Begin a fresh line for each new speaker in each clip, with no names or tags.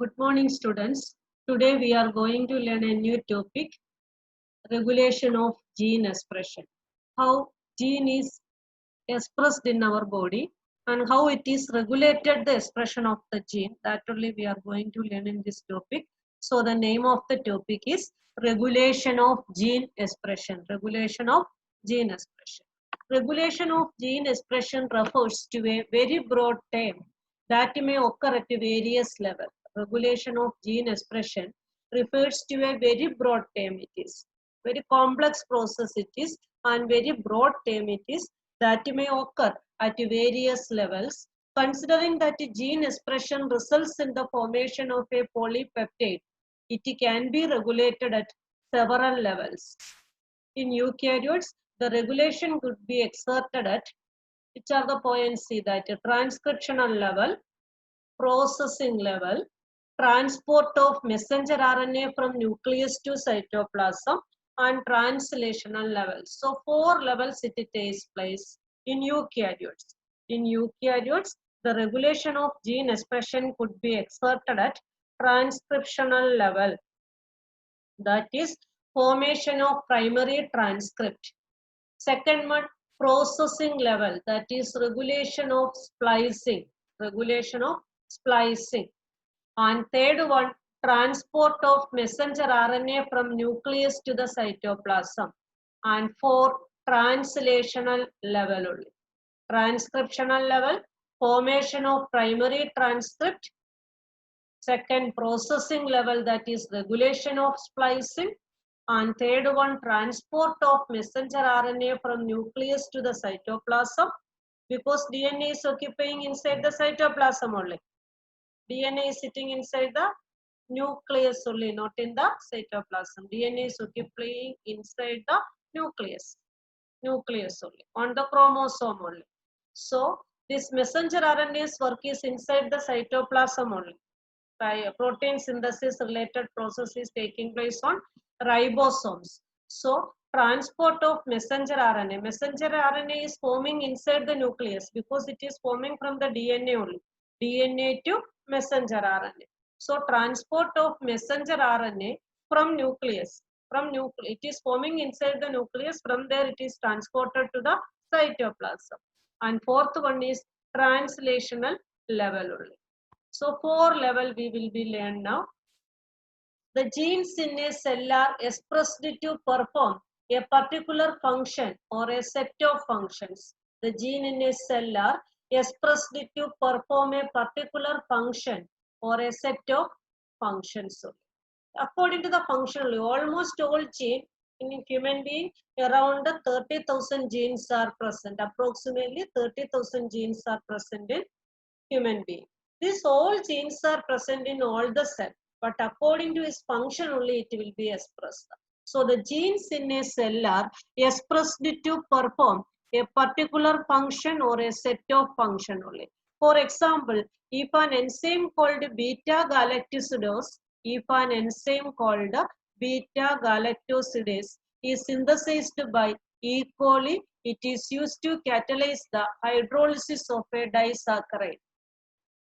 Good morning, students. Today we are going to learn a new topic, regulation of gene expression. How gene is expressed in our body and how it is regulated the expression of the gene. That only we are going to learn in this topic. So the name of the topic is regulation of gene expression. Regulation of gene expression. Regulation of gene expression refers to a very broad term that may occur at various levels. Regulation of gene expression refers to a very broad term. It is very complex process. It is and very broad term. It is that may occur at various levels. Considering that gene expression results in the formation of a polypeptide, it can be regulated at several levels. In eukaryotes, the regulation could be exerted at which are the points? See that transcriptional level, processing level, transport of messenger RNA from nucleus to cytoplasm, and translational levels. So 4 levels it takes place in eukaryotes. In eukaryotes, the regulation of gene expression could be exerted at transcriptional level. That is formation of primary transcript. Second one, processing level, that is regulation of splicing. Regulation of splicing. And third one, transport of messenger RNA from nucleus to the cytoplasm. And four, translational level only. Transcriptional level, formation of primary transcript. Second, processing level, that is regulation of splicing. And third one, transport of messenger RNA from nucleus to the cytoplasm, because DNA is occupying inside the cytoplasm only. DNA is sitting inside the nucleus only, not in the cytoplasm. DNA is occupying inside the nucleus only, on the chromosome only. So this messenger RNA's work is inside the cytoplasm only. Protein synthesis related process is taking place on ribosomes. So transport of messenger RNA. Messenger RNA is forming inside the nucleus because it is forming from the DNA only. DNA to messenger RNA. So transport of messenger RNA from nucleus. It is forming inside the nucleus. From there it is transported to the cytoplasm. And fourth one is translational level only. So 4 level we will be learn now. The genes in a cell are expressed to perform a particular function or a set of functions. The gene in a cell are expressed to perform a particular function or a set of functions. According to the function, almost all gene in human being, around 30,000 genes are present. Approximately 30,000 genes are present in human being. These all genes are present in all the cells, but according to its function only it will be expressed. So the genes in a cell are expressed to perform a particular function or a set of function only. For example, if an enzyme called beta-galactosidase, is synthesized by E. coli, it is used to catalyze the hydrolysis of a disaccharide.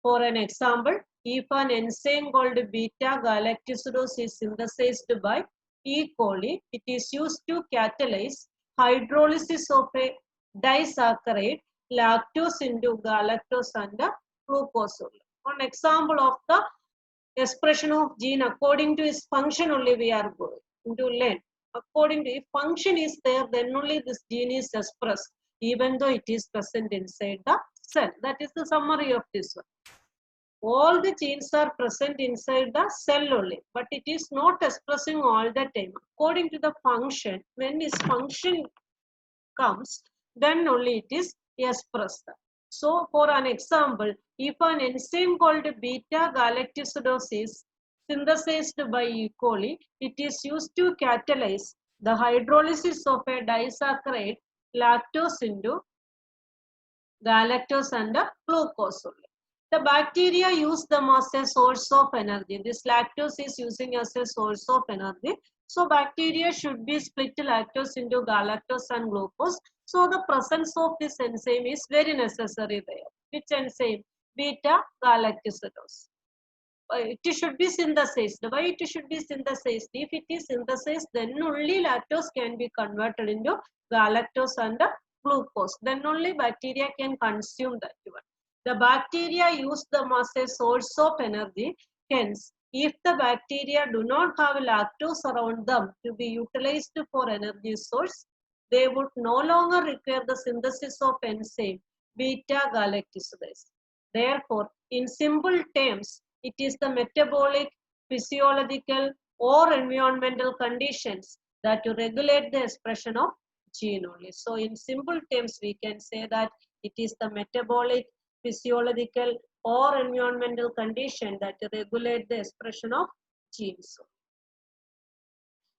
For an example, if an enzyme called beta-galactosidase is synthesized by E. coli, it is used to catalyze hydrolysis of a disaccharide, lactose into galactose and glucose. One example of the expression of gene according to its function only we are going to learn. According to if function is there, then only this gene is expressed, even though it is present inside the cell. That is the summary of this one. All the genes are present inside the cell only, but it is not expressing all the time. According to the function, when its function comes, then only it is expressed. So, for an example, if an enzyme called beta-galactosidase is synthesized by E. coli, it is used to catalyze the hydrolysis of a disaccharide, lactose into galactose and glucose only. The bacteria use them as a source of energy. This lactose is using as a source of energy. So bacteria should be split lactose into galactose and glucose. So the presence of this enzyme is very necessary there. Which enzyme? Beta-galactosidase. it should be synthesized. Why it should be synthesized? If it is synthesized, then only lactose can be converted into galactose and glucose. Then only bacteria can consume that one. The bacteria use them as a source of energy. Hence, if the bacteria do not have lactose around them to be utilized for energy source, they would no longer require the synthesis of enzyme beta-galactosidase. Therefore, in simple terms, it is the metabolic, physiological, or environmental conditions that regulate the expression of gene only. So, in simple terms, we can say that it is the metabolic, physiological, or environmental condition that regulate the expression of genes.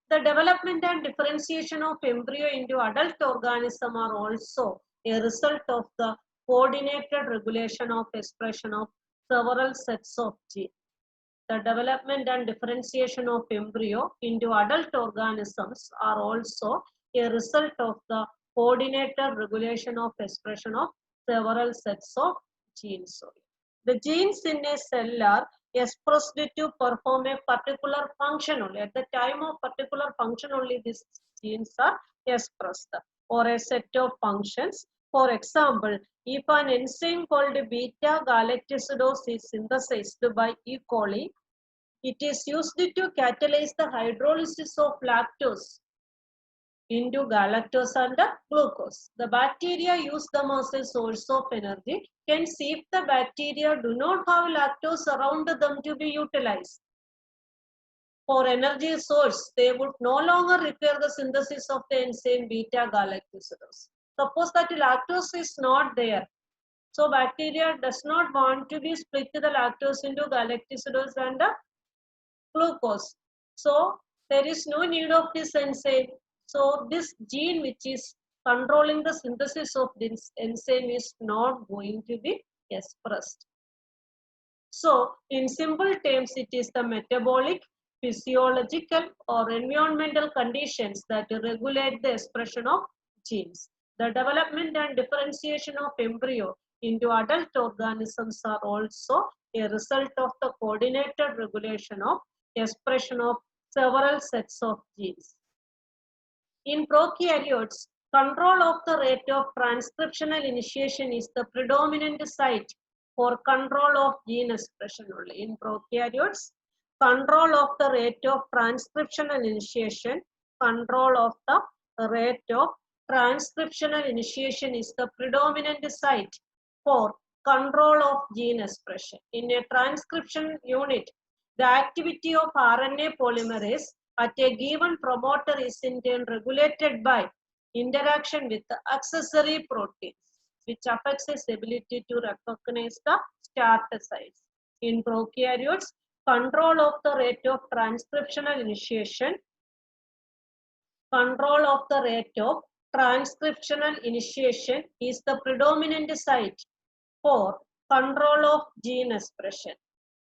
The development and differentiation of embryo into adult organism are also a result of the coordinated regulation of expression of several sets of genes. The development and differentiation of embryo into adult organisms are also a result of the coordinated regulation of expression of several sets of genes. The genes in a cell are expressed to perform a particular function only. At the time of particular function only these genes are expressed, or a set of functions. For example, if an enzyme called beta-galactosidase is synthesized by E. coli, it is used to catalyze the hydrolysis of lactose into galactose and glucose. The bacteria use them as a source of energy. Hence, if the bacteria do not have lactose around them to be utilized for energy source, they would no longer require the synthesis of the enzyme beta-galactosidase. Suppose that lactose is not there. So, bacteria does not want to be split the lactose into galactosidase and glucose. So, there is no need of this enzyme. So, this gene which is controlling the synthesis of this enzyme is not going to be expressed. So, in simple terms, it is the metabolic, physiological, or environmental conditions that regulate the expression of genes. The development and differentiation of embryo into adult organisms are also a result of the coordinated regulation of expression of several sets of genes. In prokaryotes, control of the rate of transcriptional initiation is the predominant site for control of gene expression only. In prokaryotes, control of the rate of transcriptional initiation, control of the rate of transcriptional initiation is the predominant site for control of gene expression. In a transcription unit, the activity of RNA polymerase at a given promoter is in turn regulated by interaction with the accessory proteins, which affects its ability to recognize the start sites. In prokaryotes, control of the rate of transcriptional initiation, is the predominant site for control of gene expression.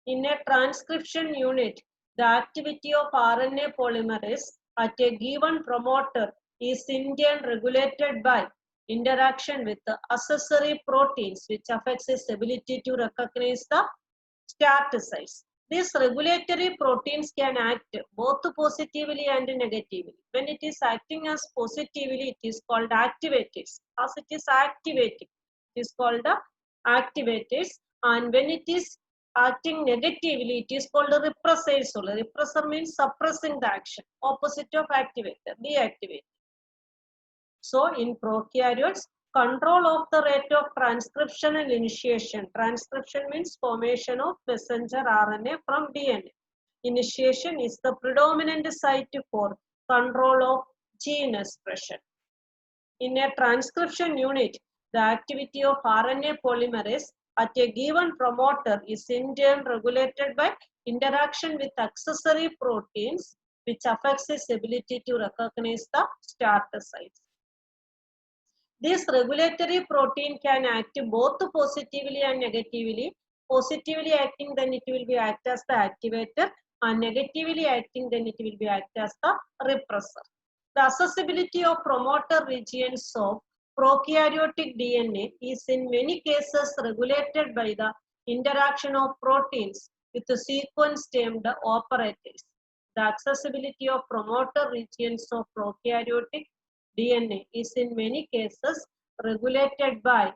In a transcription unit, the activity of RNA polymerase at a given promoter is in turn regulated by interaction with the accessory proteins, which affects its ability to recognize the start sites. These regulatory proteins can act both positively and negatively. When it is acting as positively, it is called activators. As it is activating, it is called the activators. And when it is acting negatively, it is called a repressor. Repressor means suppressing the action. Opposite of activator, deactivator. So, in prokaryotes, control of the rate of transcriptional initiation. Transcription means formation of messenger RNA from DNA. Initiation is the predominant site for control of gene expression. In a transcription unit, the activity of RNA polymerase at a given promoter is in turn regulated by interaction with accessory proteins, which affects its ability to recognize the start sites. This regulatory protein can act both positively and negatively. Positively acting, then it will be act as the activator, and negatively acting, then it will be act as the repressor. The accessibility of promoter regions of prokaryotic DNA is in many cases regulated by the interaction of proteins with the sequence termed operators. The accessibility of promoter regions of prokaryotic DNA is in many cases regulated by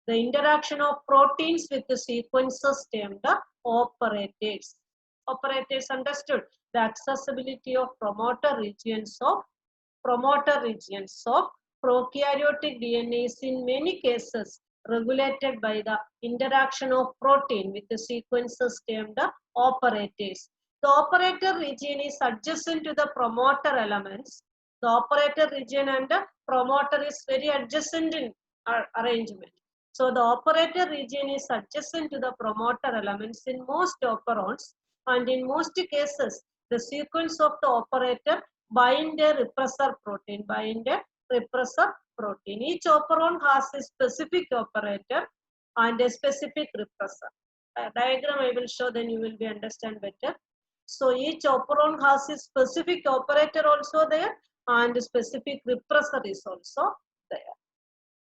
the interaction of proteins with the sequences termed operators. Operators understood. The accessibility of promoter regions of prokaryotic DNA is in many cases regulated by the interaction of protein with the sequences termed operators. The operator region is adjacent to the promoter elements. The operator region and the promoter is very adjacent in arrangement. So the operator region is adjacent to the promoter elements in most operons, and in most cases the sequence of the operator bind a repressor protein. Each operon has a specific operator and a specific repressor. A diagram I will show, then you will be understand better. So each operon has a specific operator also there, and a specific repressor is also there.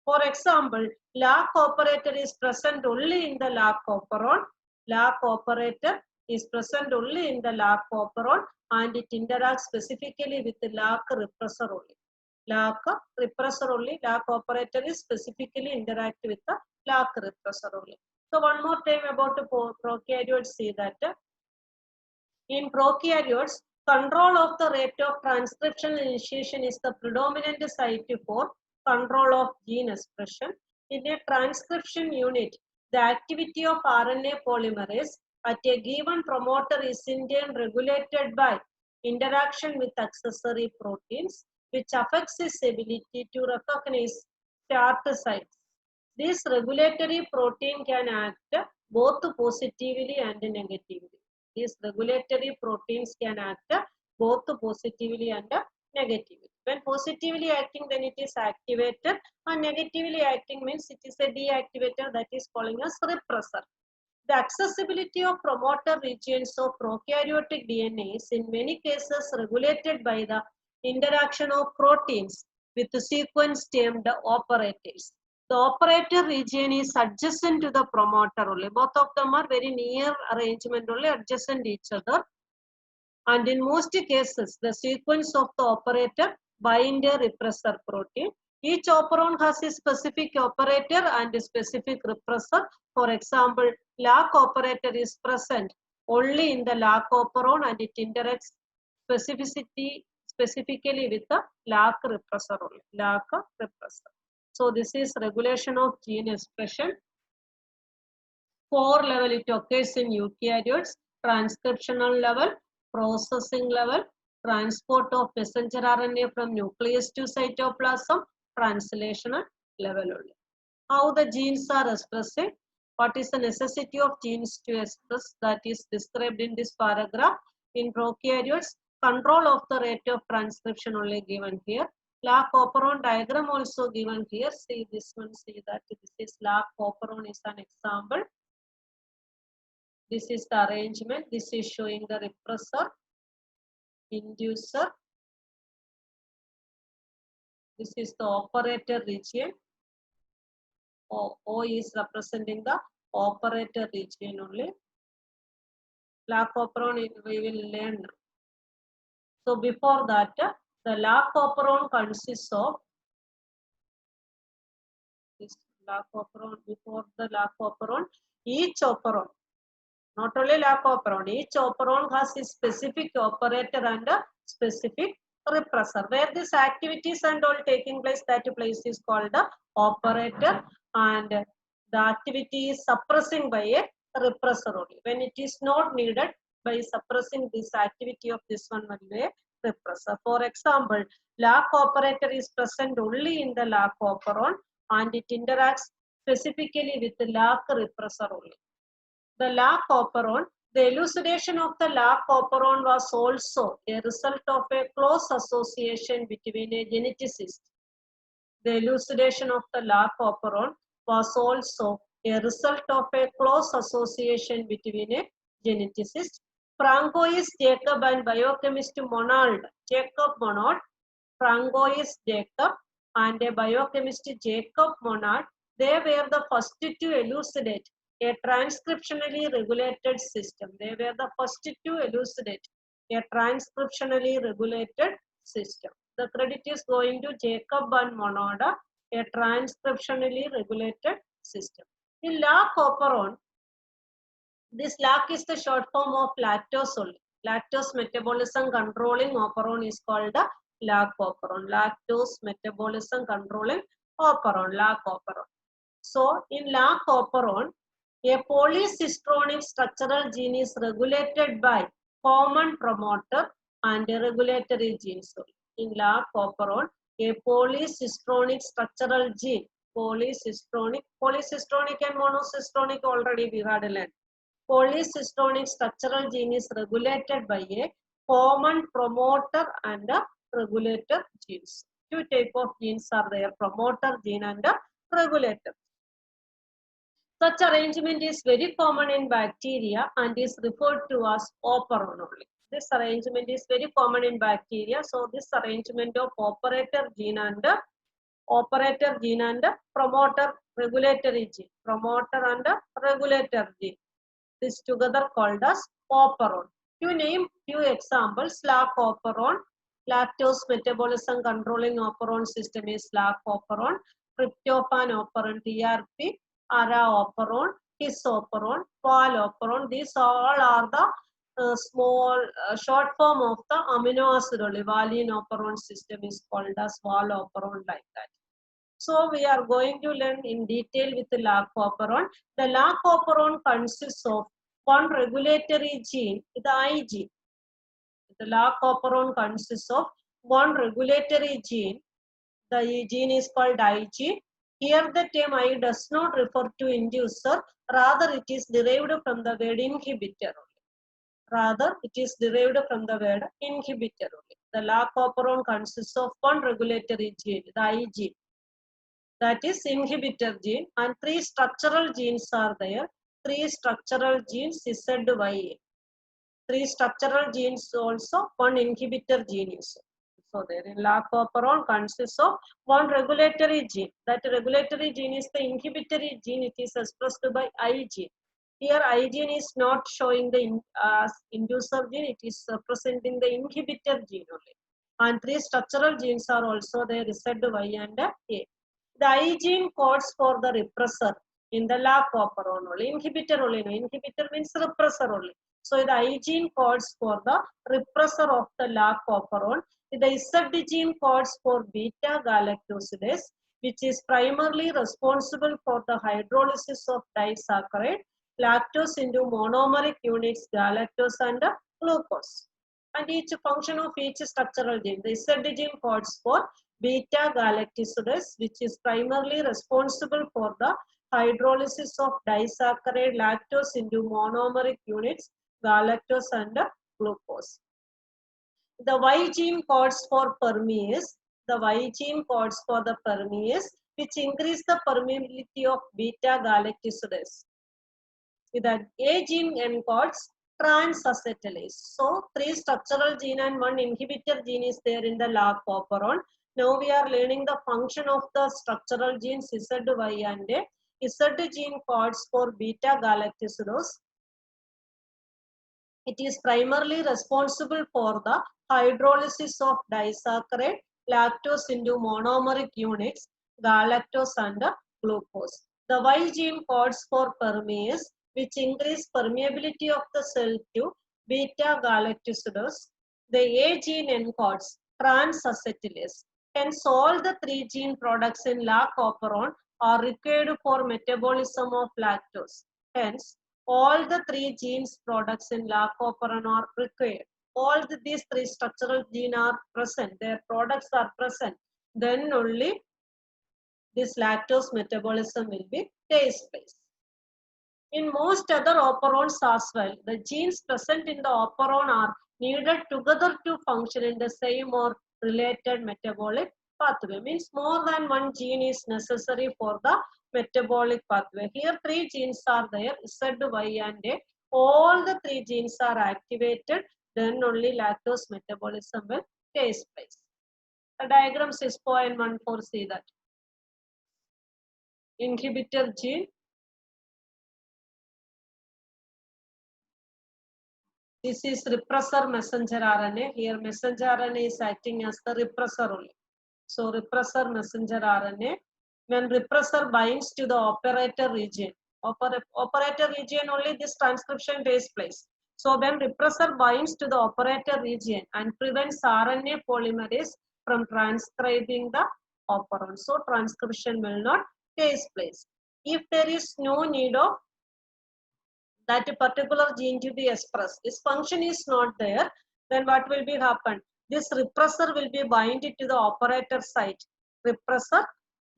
For example, LAC operator is present only in the LAC operon. LAC operator is present only in the LAC operon, and it interacts specifically with the LAC repressor only. LAC repressor only. LAC operator is specifically interact with the LAC repressor only. So one more time about the prokaryotes, see that in prokaryotes, control of the rate of transcriptional initiation is the predominant site for control of gene expression. In a transcription unit, the activity of RNA polymerase at a given promoter is in turn regulated by interaction with accessory proteins, which affects its ability to recognize start sites. This regulatory protein can act both positively and negatively. These regulatory proteins can act both positively and negatively. When positively acting, then it is activated, and negatively acting means it is a deactivator, that is calling as repressor. The accessibility of promoter regions of prokaryotic DNA is in many cases regulated by the interaction of proteins with the sequence termed operators. The operator region is adjacent to the promoter only. Both of them are very near arrangement only, adjacent each other. And in most cases, the sequence of the operator bind a repressor protein. Each operon has a specific operator and a specific repressor. For example, LAC operator is present only in the LAC operon, and it interacts specifically with the LAC repressor only. LAC repressor. So this is regulation of gene expression. 4 level it occurs in eukaryotes: transcriptional level, processing level, transport of messenger RNA from nucleus to cytoplasm, translational level only. How the genes are expressed? What is the necessity of genes to express? That is described in this paragraph. In prokaryotes, control of the rate of transcription only given here. LAC operon diagram also given here. See this one, see that this is LAC operon is an example. This is the arrangement. This is showing the repressor, inducer. This is the operator region. O is representing the operator region only. LAC operon we will learn. So before that, the LAC operon consists of this LAC operon. Before the LAC operon, each operon, not only LAC operon, each operon has a specific operator and a specific repressor. Where this activities and all taking place, that place is called the operator, and the activity is suppressing by a repressor only. When it is not needed, by suppressing this activity of this one will be a repressor. For example, LAC operator is present only in the LAC operon, and it interacts specifically with the LAC repressor only. The LAC operon, the elucidation of the LAC operon was also a result of a close association between a geneticist. The elucidation of the LAC operon was also a result of a close association between a geneticist. Francois Jacob and biochemist Jacob Monod, Francois Jacob and a biochemist Jacob Monod, they were the first to elucidate a transcriptionally regulated system. They were the first to elucidate a transcriptionally regulated system. The credit is going to Jacob and Monoda, a transcriptionally regulated system. In LAC operon, this LAC is the short form of lactose only. Lactose metabolism controlling operon is called the LAC operon. Lactose metabolism controlling operon, LAC operon. So, in LAC operon, a polycistronic structural gene is regulated by common promoter and a regulatory gene. So, in LAC operon, a polycistronic structural gene, polycistronic and monocistronic already we had learned. Polycistronic structural gene is regulated by a common promoter and a regulator genes. Two types of genes are there, promoter gene and a regulator. Such arrangement is very common in bacteria and is referred to as operon only. This arrangement is very common in bacteria. So this arrangement of operator gene and promoter regulatory gene, promoter and regulator gene, this together called as operon. To name few examples, LAC operon, lactose metabolism controlling operon system is LAC operon, tryptophan operon, TRP, ARA operon, HIS operon, PAL operon. These all are the small short form of the amino acid only. Valine operon system is called as VAL operon, like that. So we are going to learn in detail with the LAC operon. The LAC operon consists of one regulatory gene, the I gene. The LAC operon consists of one regulatory gene. The gene is called I gene. Here the term I does not refer to inducer, rather it is derived from the word inhibitor only. The LAC operon consists of one regulatory gene, the I gene. That is inhibitor gene, and three structural genes are there. Three structural genes ZYA. Three structural genes also, one inhibitor gene is so there. In LAC operon consists of one regulatory gene. That regulatory gene is the inhibitory gene. It is expressed by I gene. Here I gene is not showing the inducer gene. It is representing the inhibitor gene only. And three structural genes are also there, ZY and A. The I gene codes for the repressor in the LAC operon only. Inhibitor only. No? Inhibitor means repressor only. So the I gene codes for the repressor of the LAC operon. The Z gene codes for beta galactosidase, which is primarily responsible for the hydrolysis of disaccharide, lactose into monomeric units, galactose and glucose. And each function of each structural gene. The Z gene codes for beta galactosidase, which is primarily responsible for the hydrolysis of disaccharide, lactose into monomeric units, galactose and glucose. The Y gene codes for permease. The Y gene codes for the permease, which increase the permeability of beta galactosidase. The A gene encodes transacetylase. So, three structural gene and one inhibitor gene is there in the LAC operon. Now we are learning the function of the structural genes ZY and A. Z gene codes for beta galactosidase. It is primarily responsible for the hydrolysis of disaccharide, lactose into monomeric units, galactose and glucose. The Y gene codes for permease, which increase permeability of the cell to beta galactosidase. The A gene encodes transacetylase. Hence, all the three gene products in LAC operon are required for metabolism of lactose. Hence, all the three genes products in LAC operon are required. All these three structural genes are present. Their products are present. Then only this lactose metabolism will be takes place. In most other operons as well, the genes present in the operon are needed together to function in the same or related metabolic pathway. Means more than one gene is necessary for the metabolic pathway. Here three genes are there, Z, Y and A. All the three genes are activated, then only lactose metabolism will take place. The diagram 6.14, see that. Inhibitor gene, This is repressor messenger RNA. Here messenger RNA is acting as the repressor only. So repressor messenger RNA. When repressor binds to the operator region, operator region only this transcription takes place. So when repressor binds to the operator region and prevents RNA polymerase from transcribing the operon, so transcription will not take place. If there is no need of that particular gene to be expressed, this function is not there, then what will be happen? This repressor will be binded to the operator site. Repressor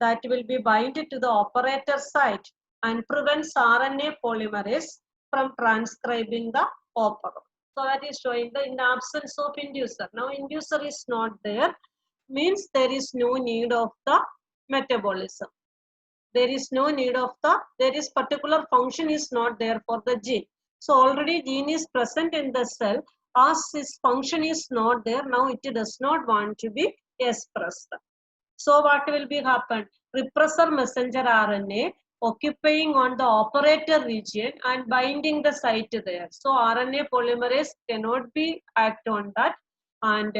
that will be binded to the operator site and prevents RNA polymerase from transcribing the operon. So that is showing the in the absence of inducer. Now inducer is not there, means there is no need of the metabolism. There is no need of there is particular function is not there for the gene. So already gene is present in the cell, as its function is not there, now it does not want to be expressed. So what will be happen? Repressor messenger RNA occupying on the operator region and binding the site there. So RNA polymerase cannot be act on that, and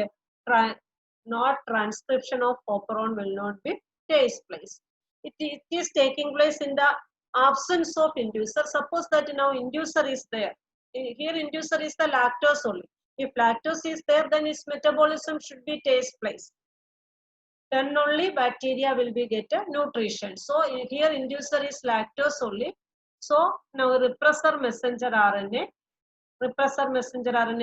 not transcription of operon will not be takes place. It is taking place in the absence of inducer. Suppose that now inducer is there. Here inducer is the lactose only. If lactose is there, then its metabolism should be takes place. Then only bacteria will be get a nutrition. So here inducer is lactose only. So now repressor messenger RNA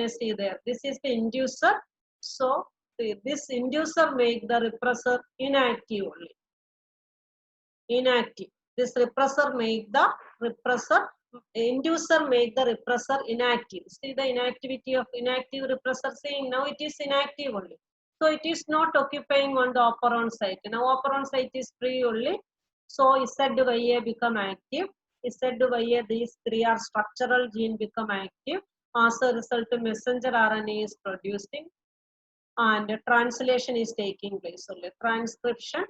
see there. This is the inducer. So this inducer make the repressor inactive only. Inactive. This repressor make the inducer make the repressor inactive. See the inactivity of inactive repressor saying now it is inactive only. So it is not occupying on the operon site. Now operon site is free only. So ZYA become active. ZYA, these three are structural gene become active. As a result, messenger RNA is producing and translation is taking place only. Transcription.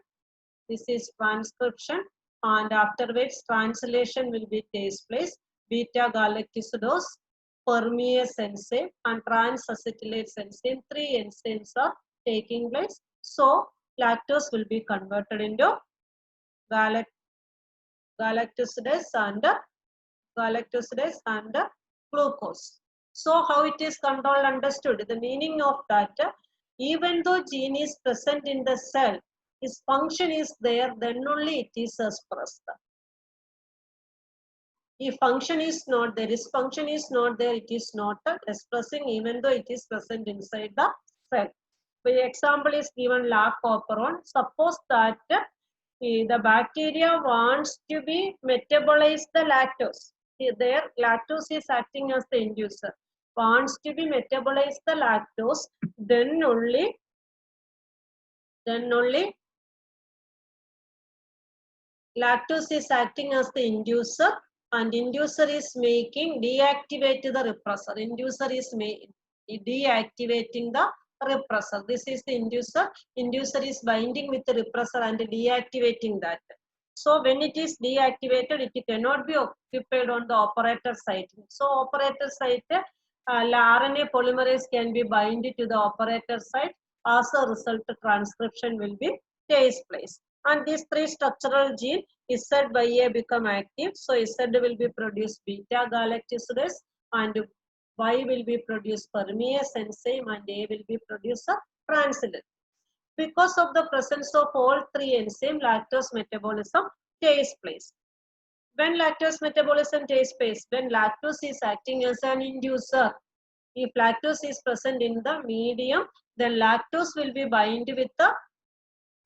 This is transcription, and afterwards translation will be takes place. Beta galactosidase, permease enzyme, and trans-acetylase enzyme. 3 enzymes are taking place. So lactose will be converted into galactosidase and glucose. So how it is controlled, understood. The meaning of that, even though gene is present in the cell, its function is there, then only it is expressed. If function is not there, its function is not there, it is not expressing even though it is present inside the cell. The example is given lac operon. Suppose that the bacteria wants to be metabolize the lactose. There lactose is acting as the inducer. Wants to be metabolize the lactose, then only lactose is acting as the inducer, and inducer is making deactivate the repressor. Inducer is deactivating the repressor. This is the inducer. Inducer is binding with the repressor and deactivating that. So when it is deactivated, it cannot be occupied on the operator site. So operator site, RNA polymerase can be binded to the operator site. As a result, transcription will be takes place. And these three structural gene, ZYA become active. So Z will be produced beta galactosidase, and Y will be produced permease enzyme, and A will be produced a translation. Because of the presence of all three enzymes, lactose metabolism takes place. When lactose metabolism takes place, when lactose is acting as an inducer, if lactose is present in the medium, then lactose will be bind with the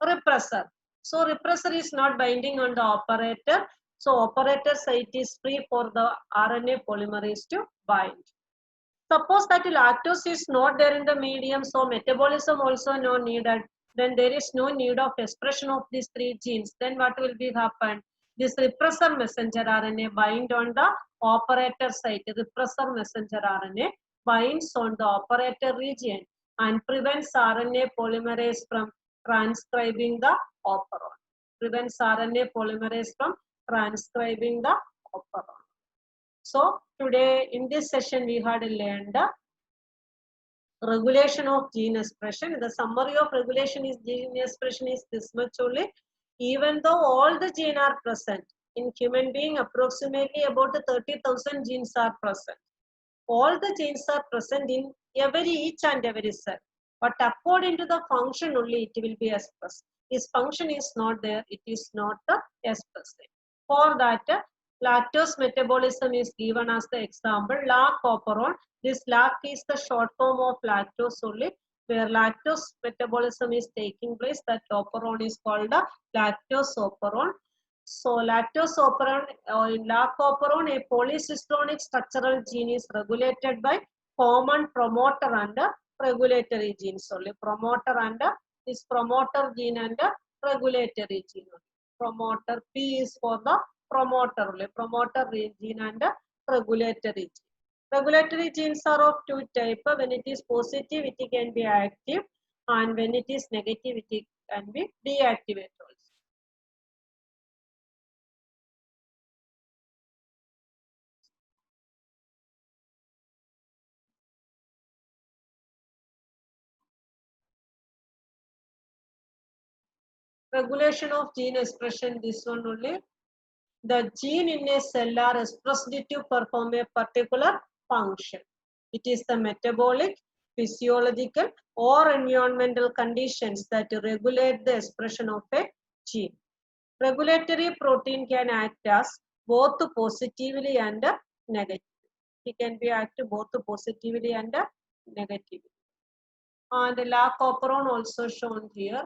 repressor. So repressor is not binding on the operator. So operator site is free for the RNA polymerase to bind. Suppose that lactose is not there in the medium, so metabolism also no needed. Then there is no need of expression of these three genes. Then what will be happen? This repressor messenger RNA bind on the operator site. Repressor messenger RNA binds on the operator region and prevents RNA polymerase from transcribing the operon. Prevents RNA polymerase from transcribing the operon. So today in this session we had learned the regulation of gene expression. The summary of regulation is gene expression is this much only. Even though all the genes are present in human being, approximately about 30,000 genes are present. All the genes are present in each and every cell. But according to the function only it will be expressed. If function is not there, it is not expressed. For that, lactose metabolism is given as the example. LAC operon. This LAC is the short form of lactose only. Where lactose metabolism is taking place, that operon is called the lactose operon. So lactose operon, in LAC operon, a polycystonic structural gene is regulated by common promoter and regulatory genes only. Promoter and this promoter gene and regulatory gene. Promoter P is for the promoter only. Promoter gene and regulatory gene. Regulatory genes are of two types. When it is positive, it can be active, and when it is negative, it can be deactivated also. Regulation of gene expression, this one only. The gene in a cell are expressed to perform a particular function. It is the metabolic, physiological or environmental conditions that regulate the expression of a gene. Regulatory protein can act as both positively and negatively. It can be active both positively and negatively. And the LAC operon also shown here.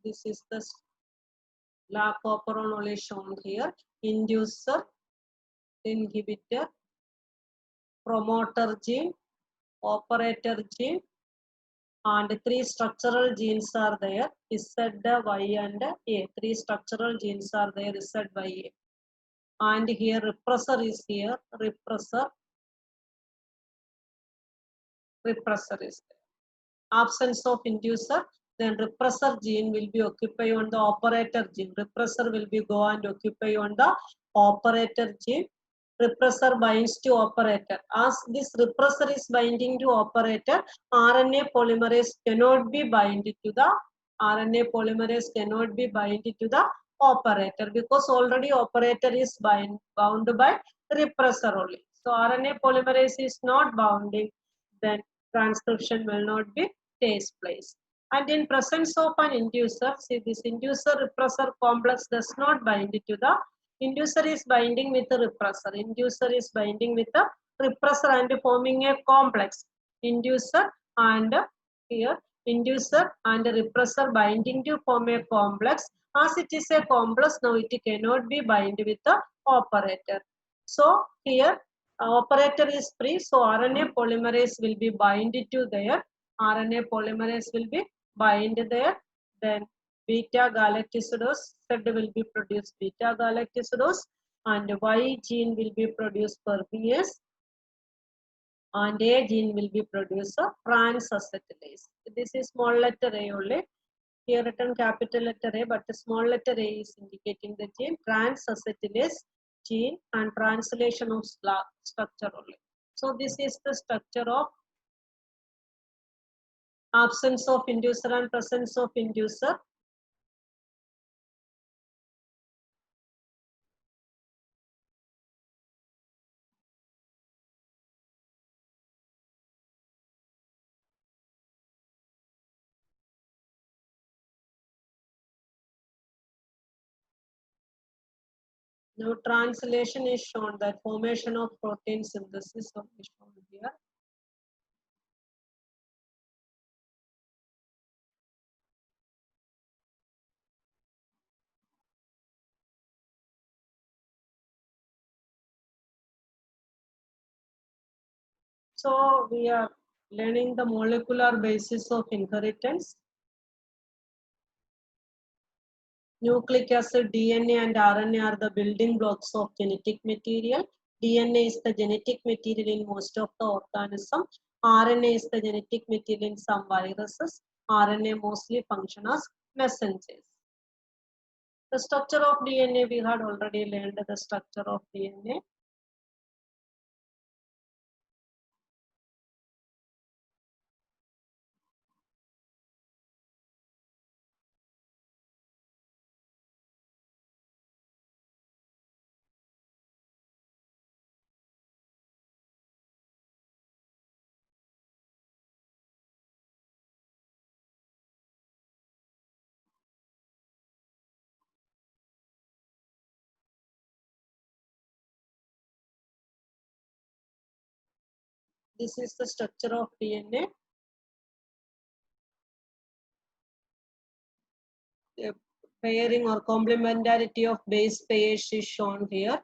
This is the LAC operon only shown here. Inducer, inhibitor, promoter gene, operator gene, and three structural genes are there, Z, Y and A. Three structural genes are there, Z, Y, A. And here repressor is here, repressor is there. Absence of inducer, then repressor gene will be occupy on the operator gene. Repressor will be go and occupy on the operator gene. Repressor binds to operator. As this repressor is binding to operator, RNA polymerase cannot be binded to the operator because already operator is bound by repressor only. So RNA polymerase is not bounding, then transcription will not be takes place. And in presence of an inducer, see this inducer repressor complex does not bind to the inducer is binding with the repressor. Inducer is binding with the repressor and forming a complex. Inducer and here inducer and repressor binding to form a complex. As it is a complex, now it cannot be bind with the operator. So here operator is free, so RNA polymerase will be bind to there. RNA polymerase will be bind there. Then beta galactosidose, Z will be produced beta galactosidose, and Y gene will be produced permease, and A gene will be produced transacetylase. This is small letter A only. Here written capital letter A, but the small letter A is indicating the gene transacetylase gene and translation of structure only. So this is the structure of absence of inducer and presence of inducer. Now translation is shown, that formation of protein synthesis is shown here. So we are learning the molecular basis of inheritance. Nucleic acid, DNA and RNA are the building blocks of genetic material. DNA is the genetic material in most of the organism. RNA is the genetic material in some viruses. RNA mostly function as messengers. The structure of DNA, we had already learned the structure of DNA. This is the structure of DNA. The pairing or complementarity of base pairs is shown here.